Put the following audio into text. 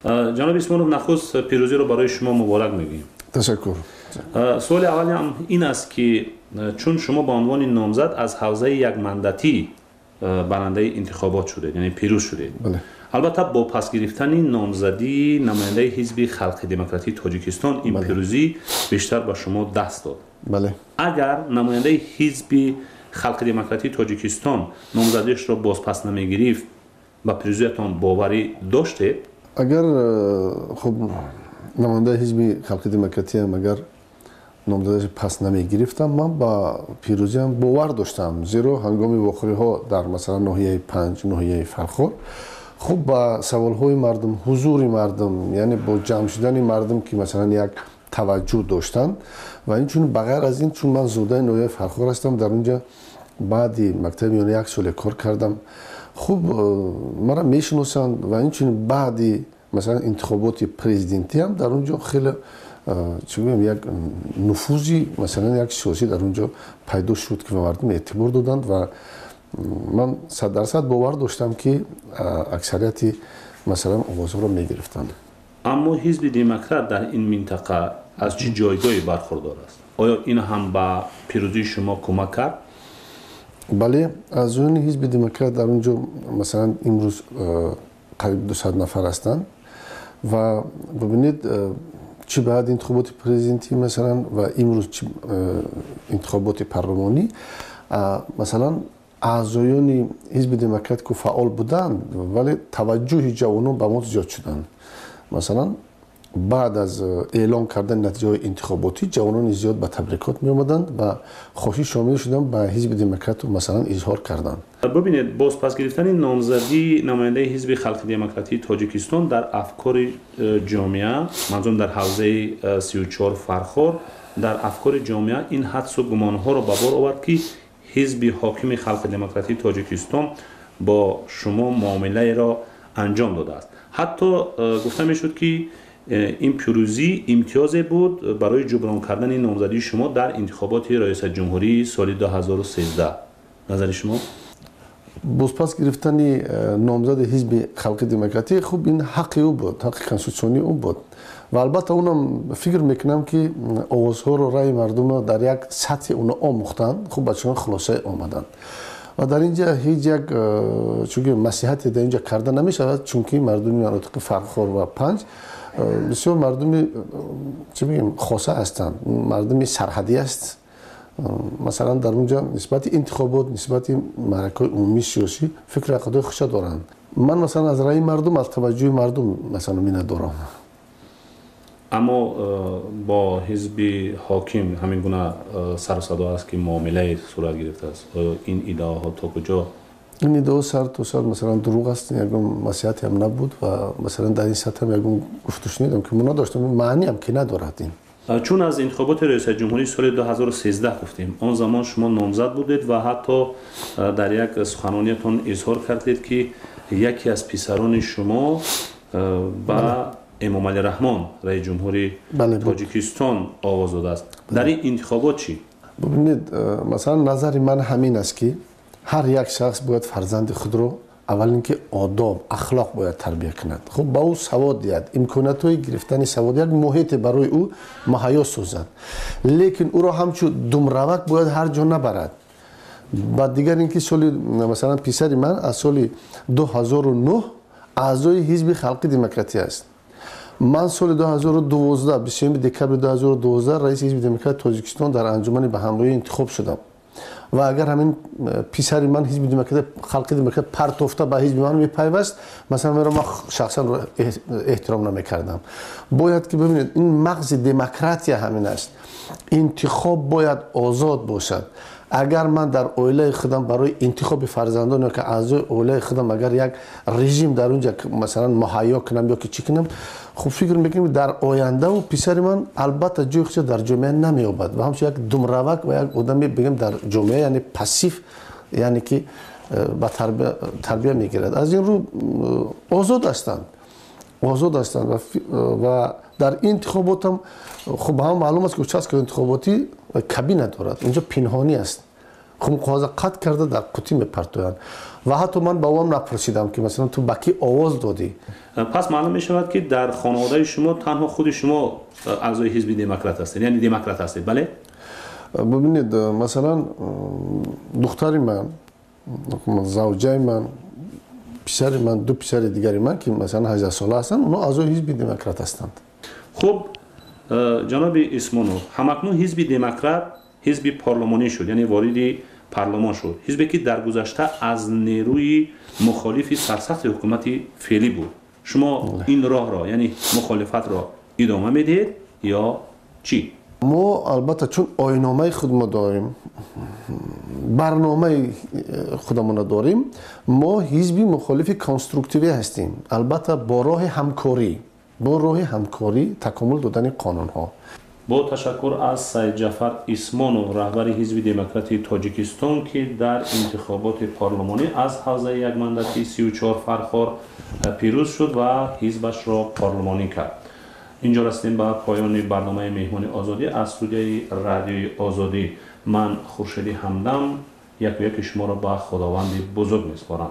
جناب اسمانوف، نخست پیروزی رو برای شما مبارک میگیم. تشکر. سوال اولی هم این است که چون شما به عنوان نامزد از حوزه یک مندتی برنده انتخابات شدید، یعنی پیروز شدید. بله. البته با پس گرفتن نامزدی نماینده حزب خلق دموکراتی تاجیکستان این پیروزی بیشتر به شما دست داد. بله. اگر نماینده حزب خلق دموکراتی تاجیکستان نامزدیش را باز پس نمیگرفت با پیروزیتان باوری داشته؟ اگر خب نماینده حزب خلق دموکراتی هم اگر نامزدیش پس نمیگرفتم، من با پیروزی هم باور داشتم، زیرا هنگام واقعی ها در مثلا ناحیه 5 ناحیه فرخور خب با سوال های مردم، حضور مردم، یعنی با جمع شدن مردم که مثلا یک توجه داشتن و این چون بغیر از این چون من زوده ناحیه فرخور هستم، در اونجا بعدی مکتب یعنی یک سال کار کردم، خب مرا میشناسند و این چون بعدی مثلا انتخابات پرزیدنتی هم در اونجا خیلی چی بگم یک نفوذی مثلا یک سیاسی در اونجا پیدا شد که مردم اعتبار دادند و من 100% باور داشتم که اکثریت مثلا آوازها را میگرفتند. اما حزب دموکرات در این منطقه از چه جایگاهی برخوردار است؟ آیا این هم به پیروزی شما کمک کرد؟ بله، از اون حزب دموکرات در اونجا مثلا امروز قریب 200 نفر هستند و ببینید چه بعد انتخابات پرزیدنتی مثلا و امروز انتخابات پارلمانی مثلا اعضایان حزب دموکرات که فعال بودند ولی توجه جوانان به ما زیاد شدند. مثلا بعد از اعلام کردن نتیجه انتخاباتی جوانان زیاد به تبریکات می آمدند و خواهی شامل شدن به حزب دموکرات مثلا اظهار کردند. ببینید، باز پس گرفتن نامزدی نماینده حزب خلق دموکراتی تاجیکستان در افکار جامعه، منظورم در حوزه 34 فرخور، در افکار جامعه این حدس و گمانها را به بار آورد که حزب حاکم خلق دموکراتی تاجیکستان با شما معامله را انجام داده است. حتی گفته میشد که این پیروزی امتیازی بود برای جبران کردن نامزدی شما در انتخابات ریاست جمهوری سال 2013. نظر شما؟ بازپس گرفتن نامزد حزب خلق دموکراتی خب این حق او بود، حق کنستیتوسیونی او بود و البته اونم فکر میکنم که آوازها رو رای مردم در یک سطح اون آموختن، خب بچه‌ها خلاصه آمدن و در اینجا هیچ یک چون مصلحت در اینجا کرده نمیشود، چون که مردم مناطق فرخور و 5 بسیار مردم چی بگیم خاصه هستند، مردم سرحدی است. مثلا در اونجا نسبت انتخابات، نسبت معرکه عمومی سیاسی فکر عقیده خوش دارند. من مثلا از رای مردم، از توجه مردم مثلا مینا دارم. اما با حزب حاکم همین گونه سر و صدا است که معامله صورت گرفته است. این ایده ها تا کجا؟ این ایده سر تا سر مثلا دروغ است، یکم مصلحتی هم نبود و مثلا در این سطح هم یکم گفتش نیدم که من نداشتم، معنی هم که ندارد. این چون از انتخابات ریاست جمهوری سال 2013 گفتیم، آن زمان شما نامزد بودید و حتی در یک سخنرانیتان اظهار کردید که یکی از پسران شما با امام علی رحمان رئیس جمهوری تاجیکستان آواز داده است. در این انتخابات چی؟ ببینید، مثلا نظر من همین است که هر یک شخص باید فرزند خود رو اول اینکه آداب، اخلاق باید تربیت کند. خب با او سوادیت، امکانات‌های گرفتن سوادیت، محیط برای او مهیا سازد، لیکن او را همچون دمروک باید هر جا نبرد. بعد دیگر اینکه سال مثلا پسر من از سال 2009 اعضای حزب خلق دموکراتی است. من سال 2012 20 دکتر 2012 رئیس حزب دموکرات تاجیکستان در انجمن به همراهی انتخاب شدم و اگر همین پسر من حزب دموکرات خلق دموکرات پرتافته به حزب من میپیوست، مثلا من شخصا احترام نمیکردم. باید که ببینید این مغز دموکراسی همین است، انتخاب باید آزاد باشد. اگر من در عائله خودم برای انتخاب فرزندان که اعضای عائله خودم اگر یک رژیم در اونجا مثلا مهیا کنم یا که چی کنم، خب فکر میکنم در آینده و پسر من البته جای خودش در جامعه نمیابد و همچنین یک دمروک و یک آدمی بگم در جامعه یعنی پاسیو، یعنی که با تربیت میگیرد. از این رو آزاد هستند و در انتخابات هم خب هم معلوم است که چسک انتخاباتی کابینه دارد، اونجا پنهانی است. خب کاغذ قطع کرده در قوطی میپرتویند و حتی من با اون نپرسیدم که مثلا تو با کی آواز دادی. پس معلوم می شود که در خانواده شما تنها خود شما اعضای حزب دموکرات هستید، یعنی دموکرات هستید. بله؟ ببینید مثلا دختری من، زوجه من، پسر من، دو پسر دیگری من که مثلا 18 ساله هستند، اونا اعضای حزب دموکرات هستند. خب جناب اسمانوف، همکنون حزب دموکرات حزب پارلمانی شد، یعنی وارد پارلمان شد، حزبی که در گذشته از نیروی مخالف سرسخت حکومت فعلی بود. شما این راه را یعنی مخالفت را ادامه میدید یا چی؟ ما البته چون آیین‌نامه خودمون داریم، برنامه خودمون داریم، ما حزبی مخالف کنستروکتیوی هستیم، البته با راه همکاری تکامل دادن قانون ها. با تشکر از سید جعفر اسمانوف، رهبر حزب دموکرات تاجیکستان که در انتخابات پارلمانی از حوزه یک مندتی 34 فرخار پیروز شد و حزبش را پارلمانی کرد. اینجا رسیدیم به پایان برنامه مهمان آزادی از استودیوی رادیوی آزادی. من خورشیدی همدم یک شما را به خداوند بزرگ میسپارم.